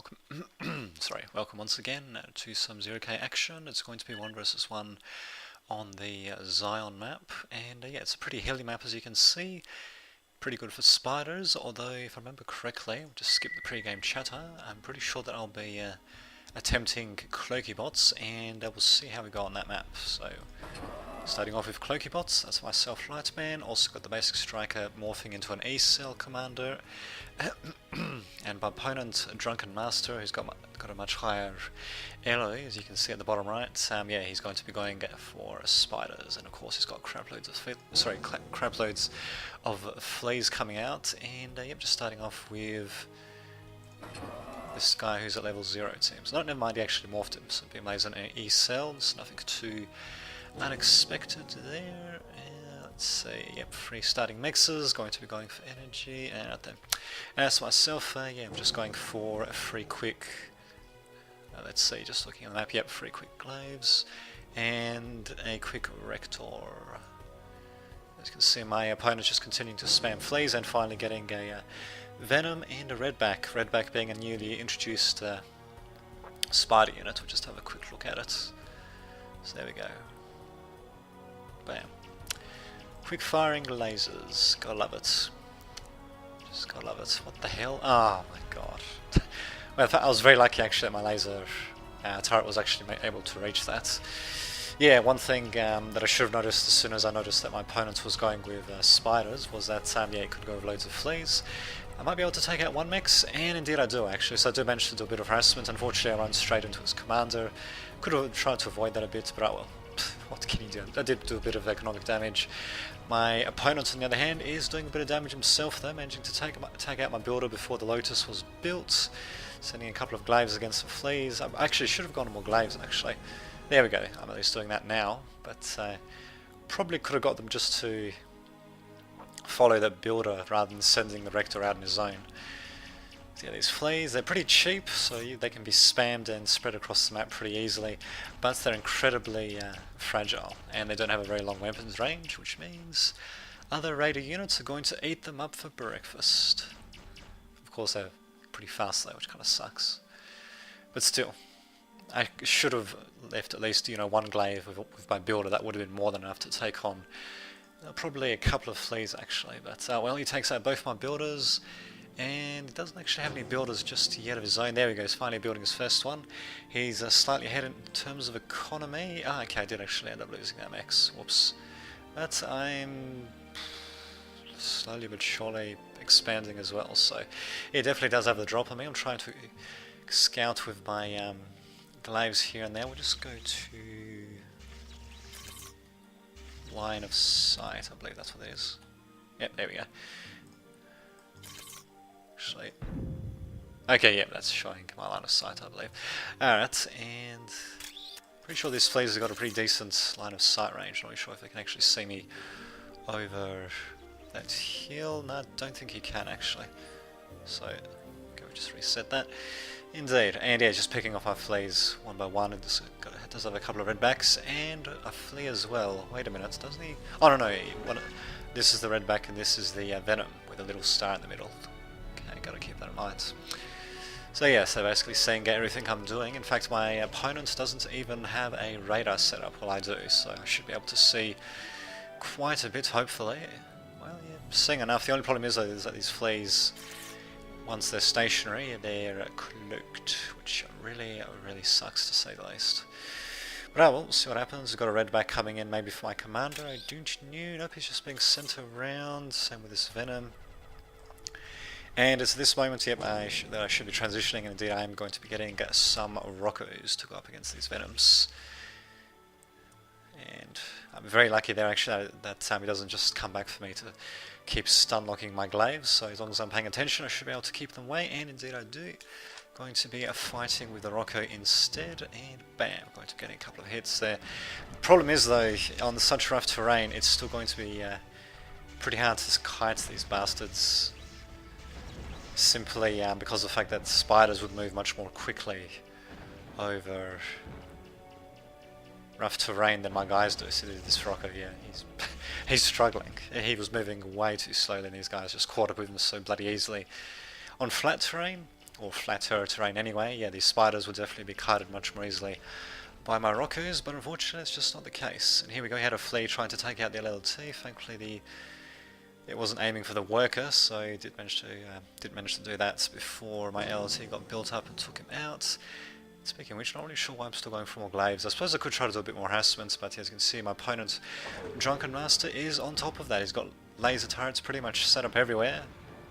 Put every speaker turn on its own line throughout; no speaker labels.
welcome. Sorry, welcome once again to some 0k action. It's going to be 1 versus 1 on the Zion map, and yeah, it's a pretty hilly map as you can see. Pretty good for spiders, although if I remember correctly, I'll just skip the pre-game chatter. I'm pretty sure that I'll be attempting Cloaky bots, and we'll see how we go on that map. So, starting off with Cloaky bots, that's myself, Lightman. Also got the basic striker morphing into an E-cell commander, and my opponent, Drunken Master, who's got a much higher elo, as you can see at the bottom right. Yeah, he's going to be going for spiders, and of course he's got craploads of fleas coming out. And yep, just starting off with this guy who's at level 0, it seems. No, never mind, he actually morphed him, so be amazing. E-cell, nothing too unexpected there. Let's see, yep, 3 starting mixes, going to be going for energy, and out there. And as for myself, yeah, I'm just going for a 3 quick, let's see, just looking at the map, yep, 3 quick glaives, and a quick rector. As you can see, my opponent's just continuing to spam fleas, and finally getting a venom and a redback. Redback being a newly introduced spider unit. We'll just have a quick look at it. So there we go. Bam. Quick firing lasers. Gotta love it. Just gotta love it. What the hell? Oh my god. Well, I was very lucky actually that my laser turret was actually able to reach that. Yeah, one thing that I should have noticed as soon as I noticed that my opponent was going with spiders was that yeah, he could go with loads of fleas. I might be able to take out one mix, and indeed I do actually, so I do manage to do a bit of harassment. Unfortunately I run straight into his commander. Could have tried to avoid that a bit, but oh well. What can you do? I did do a bit of economic damage. My opponent, on the other hand, is doing a bit of damage himself though, managing to take out my builder before the Lotus was built. Sending a couple of glaives against some fleas. I actually should have gone more glaives actually. There we go, I'm at least doing that now, but probably could have got them just to follow that builder rather than sending the Rector out on his own. So yeah, these fleas, they're pretty cheap, so they can be spammed and spread across the map pretty easily, but they're incredibly fragile, and they don't have a very long weapons range, which means other raider units are going to eat them up for breakfast. Of course they're pretty fast though, which kind of sucks. But still, I should have left at least, you know, one glaive with my builder. That would have been more than enough to take on probably a couple of fleas actually, but well, he takes out both my builders, and he doesn't actually have any builders just yet of his own. There we go, he's finally building his first one. He's slightly ahead in terms of economy. Ah, okay, I did actually end up losing that max, whoops. But I'm slowly but surely expanding as well, so he definitely does have the drop on me. I'm trying to scout with my glaives here and there. We'll just go to line of sight, I believe that's what it is. Yep, there we go. Actually, okay, yep, that's showing my line of sight, I believe. Alright, and pretty sure these fleas have got a pretty decent line of sight range. Not really sure if they can actually see me over that hill. No, I don't think he can actually. So, go just reset that. Indeed, and yeah, just picking off our fleas one by one. It does have a couple of redbacks and a flea as well. Wait a minute, doesn't he? Oh no, this is the redback and this is the venom with a little star in the middle. Okay, gotta keep that in mind. So yeah, so basically seeing everything I'm doing. In fact, my opponent doesn't even have a radar set up while I do, so I should be able to see quite a bit, hopefully. Well, yeah, seeing enough. The only problem is, though, is that these fleas, once they're stationary, they're cloaked, which really sucks to say the least. But oh well, we'll see what happens. We've got a redback coming in maybe for my commander. I don't know. Nope, he's just being sent around. Same with this venom. And it's this moment, yep, that I should be transitioning, and indeed I am going to be getting some Roccos to go up against these venoms. And I'm very lucky there actually that he doesn't just come back for me to keep stun locking my glaives, so as long as I'm paying attention I should be able to keep them away, and indeed I do. Going to be fighting with the Rocco instead, and bam, going to be getting a couple of hits there. The problem is though, on such rough terrain it's still going to be pretty hard to kite these bastards, simply because of the fact that spiders would move much more quickly over rough terrain than my guys do. So this Rocco, yeah, he's struggling. He was moving way too slowly and these guys just caught up with him so bloody easily. On flat terrain, or flat terrain anyway, yeah, these spiders would definitely be kited much more easily by my Rockos, but unfortunately it's just not the case. And here we go, he had a flea trying to take out the LLT. Thankfully it wasn't aiming for the worker, so he did manage to do that before my LLT got built up and took him out. Speaking of which, not really sure why I'm still going for more glaives. I suppose I could try to do a bit more harassment, but as you can see, my opponent, Drunken Master, is on top of that. He's got laser turrets pretty much set up everywhere.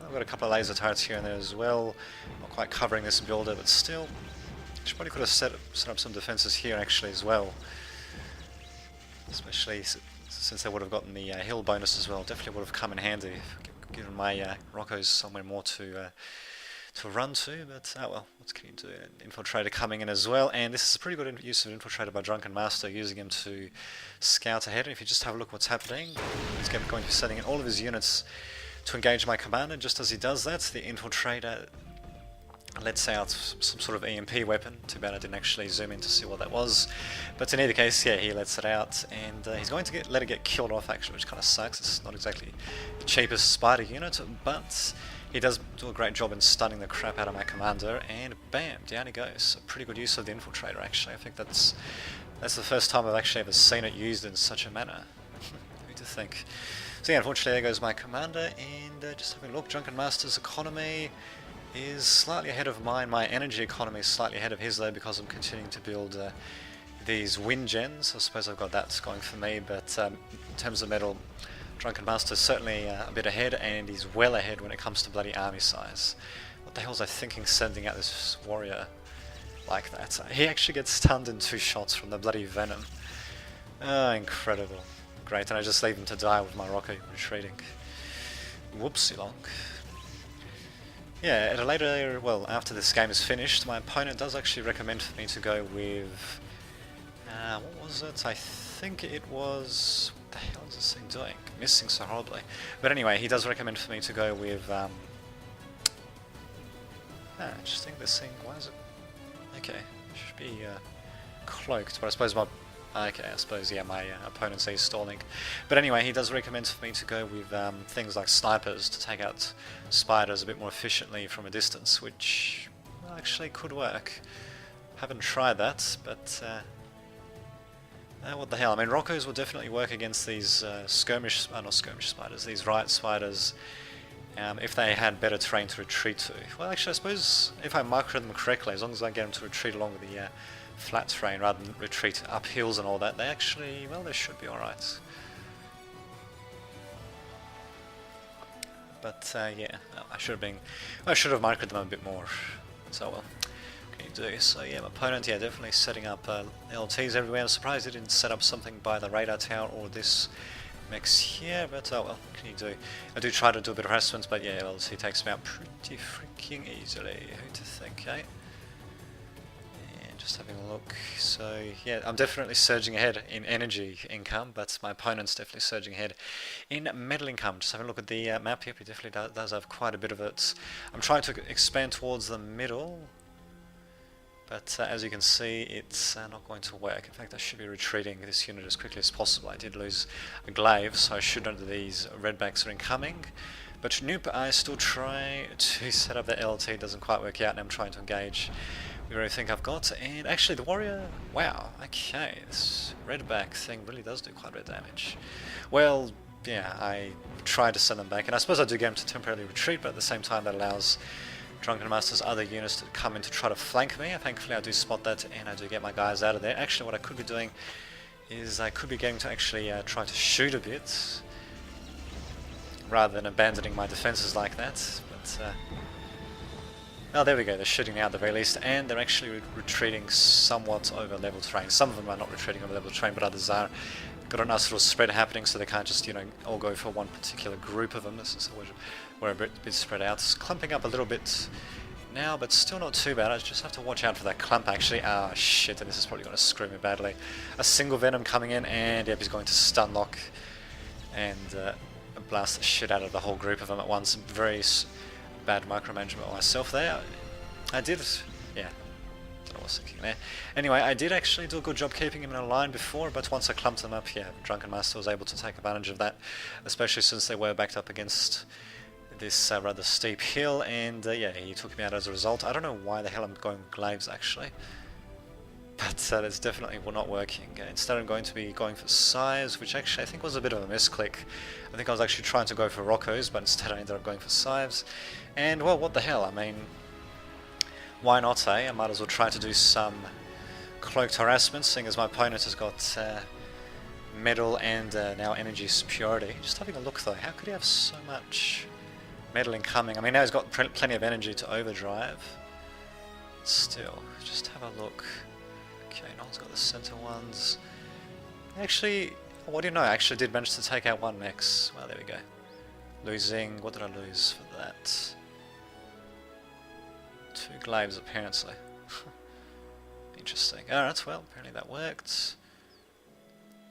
I've got a couple of laser turrets here and there as well. Not quite covering this builder, but still, she probably could have set up some defenses here actually as well. Especially since they would have gotten the hill bonus as well. Definitely would have come in handy, given my Rockos somewhere more to run to, but oh well, what can you do? An Infiltrator coming in as well, and this is a pretty good use of Infiltrator by Drunken Master, using him to scout ahead. And if you just have a look what's happening, he's going to be setting in all of his units to engage my commander. Just as he does that, the Infiltrator lets out some sort of EMP weapon. Too bad I didn't actually zoom in to see what that was, but in either case, yeah, he lets it out, and he's going to let it get killed off actually, which kind of sucks. It's not exactly the cheapest spider unit, but he does do a great job in stunning the crap out of my commander, and bam, down he goes. A pretty good use of the Infiltrator actually. I think that's the first time I've actually ever seen it used in such a manner. Who to think. So yeah, unfortunately there goes my commander, and just having a look, Drunken Master's economy is slightly ahead of mine. My energy economy is slightly ahead of his though, because I'm continuing to build these wind gens. I suppose I've got that going for me, but in terms of metal, Drunken Master is certainly a bit ahead, and he's well ahead when it comes to bloody army size. What the hell was I thinking sending out this warrior like that? He actually gets stunned in 2 shots from the bloody venom. Oh, incredible. Great, and I just leave him to die with my rocket retreating. Whoopsie long. Yeah, at a later, well, after this game is finished, my opponent does actually recommend for me to go with, what was it? I think it was, what the hell is this thing doing? Missing so horribly. But anyway, he does recommend for me to go with, interesting, this thing, why is it, okay, it should be cloaked, but I suppose my, yeah, my opponent's ace stalling. But anyway, he does recommend for me to go with things like snipers to take out spiders a bit more efficiently from a distance, which actually could work. Haven't tried that, but what the hell? I mean, Rockos will definitely work against these not skirmish spiders, these riot spiders, if they had better terrain to retreat to. Well, actually, I suppose if I micro them correctly, as long as I get them to retreat along with the flat terrain rather than retreat up hills and all that, they actually, well, they should be alright. But yeah, I should have microed them a bit more. So well, what can you do? So yeah, my opponent, yeah, definitely setting up LTs everywhere. I'm surprised he didn't set up something by the radar tower or this mix here, but oh well, what can you do? I do try to do a bit of harassment, but yeah, LT takes me out pretty freaking easily. Who to think, eh? Just having a look. So yeah, I'm definitely surging ahead in energy income, but my opponent's definitely surging ahead in metal income. Just having a look at the map here, he definitely does have quite a bit of it. I'm trying to expand towards the middle, but as you can see, it's not going to work. In fact, I should be retreating this unit as quickly as possible. I did lose a glaive, so I should know that these redbacks are incoming. But nope, I still try to set up the LT. It doesn't quite work out, and I'm trying to engage with everything I've got. And actually, the warrior, wow, okay, this redback thing really does do quite a bit of damage. Well, yeah, I tried to send them back, and I suppose I do get them to temporarily retreat, but at the same time that allows Drunken Master's other units to come in to try to flank me. Thankfully I do spot that, and I do get my guys out of there. Actually, what I could be doing is I could be getting to actually try to shoot a bit, rather than abandoning my defenses like that. But oh, there we go, they're shooting now at the very least, and they're actually retreating somewhat over level terrain. Some of them are not retreating over level terrain, but others are. Got a nice little spread happening, so they can't just, you know, all go for one particular group of them. This is we're a bit spread out. It's clumping up a little bit now, but still not too bad. I just have to watch out for that clump actually. Ah, shit, and this is probably going to screw me badly. A single venom coming in, and yep, he's going to stun lock and blast the shit out of the whole group of them at once. Very bad micromanagement myself there. I did, yeah, don't know what I was thinking there. Anyway, I did actually do a good job keeping him in a line before, but once I clumped them up, yeah, Drunken Master was able to take advantage of that, especially since they were backed up against this rather steep hill, and yeah, he took me out as a result. I don't know why the hell I'm going with glaives actually, but that's definitely not working. Instead I'm going to be going for scythes, which actually I think was a bit of a misclick. I think I was actually trying to go for Roccos, but instead I ended up going for scythes. And well, what the hell, I mean, why not, eh? I might as well try to do some cloaked harassment, seeing as my opponent has got metal and now energy superiority. Just having a look though, how could he have so much metal incoming? I mean, now he's got plenty of energy to overdrive. Still, just have a look. Okay, Noel's got the center ones. Actually, what do you know? I actually did manage to take out one mech. Well, there we go. Losing, what did I lose for that? 2 glaives apparently. Interesting. Alright, well, apparently that worked.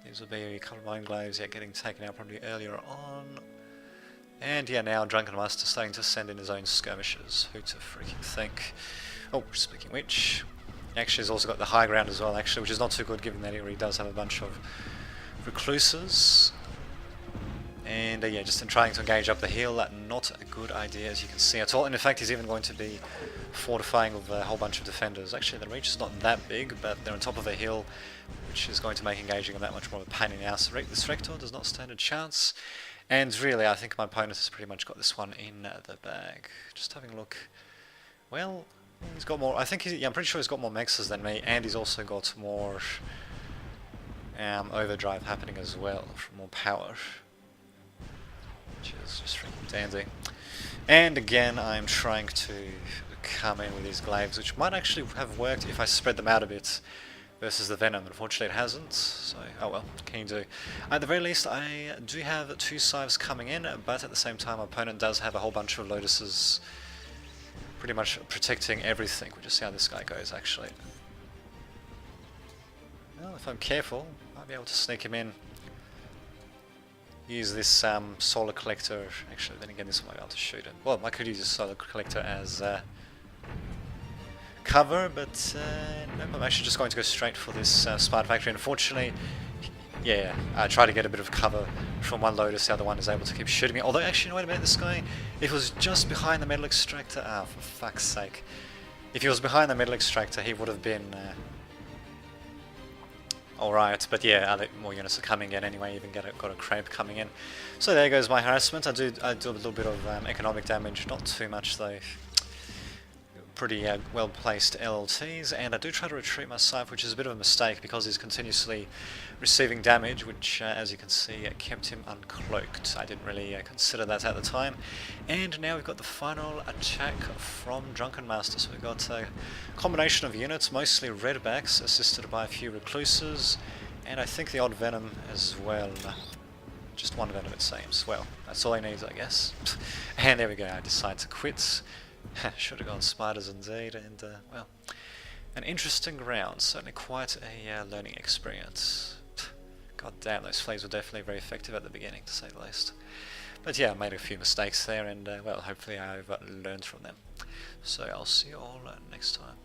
These will be a couple of mine glaives, yeah, getting taken out probably earlier on. And yeah, now Drunken Master starting to send in his own skirmishers. Who to freaking think? Oh, speaking of which, actually he's also got the high ground as well, actually, which is not too good given that he already does have a bunch of recluses. And yeah, just in trying to engage up the hill, not a good idea as you can see at all. And in fact, he's even going to be fortifying with a whole bunch of defenders. Actually, the reach is not that big, but they're on top of a hill, which is going to make engaging them that much more of a pain in the ass. This Rector does not stand a chance. And really, I think my opponent has pretty much got this one in the bag. Just having a look. Well, he's got more. I think yeah, I'm pretty sure he's got more mexes than me, and he's also got more overdrive happening as well, for more power. Which is just freaking dandy. And again, I'm trying to come in with these glaives, which might actually have worked if I spread them out a bit versus the Venom. Unfortunately it hasn't, so oh well, what can you do? At the very least, I do have 2 scythes coming in, but at the same time my opponent does have a whole bunch of Lotuses pretty much protecting everything. We'll just see how this guy goes actually. Well, if I'm careful, I might be able to sneak him in. Use this solar collector. Actually, then again, this one might be able to shoot him. Well, I could use this solar collector as cover, but nope, I'm actually just going to go straight for this Spider Factory. Unfortunately, yeah, I try to get a bit of cover from one Lotus, the other one is able to keep shooting me. Although, actually, no, wait a minute, this guy, if it was just behind the metal extractor, for fuck's sake. If he was behind the metal extractor, he would have been alright, but yeah, more units are coming in anyway, even got a crepe coming in. So there goes my harassment. I do a little bit of economic damage, not too much though. Pretty well placed LLTs, and I do try to retreat my scythe, which is a bit of a mistake because he's continuously receiving damage, which as you can see kept him uncloaked. I didn't really consider that at the time. And now we've got the final attack from Drunken Master. So we've got a combination of units, mostly redbacks, assisted by a few recluses, and I think the odd Venom as well. Just one Venom it seems. Well, that's all he needs, I guess. And there we go, I decide to quit. Should have gone spiders indeed, and well, an interesting round, certainly quite a learning experience. God damn, those flames were definitely very effective at the beginning, to say the least. But yeah, I made a few mistakes there, and well, hopefully I've learned from them. So I'll see you all next time.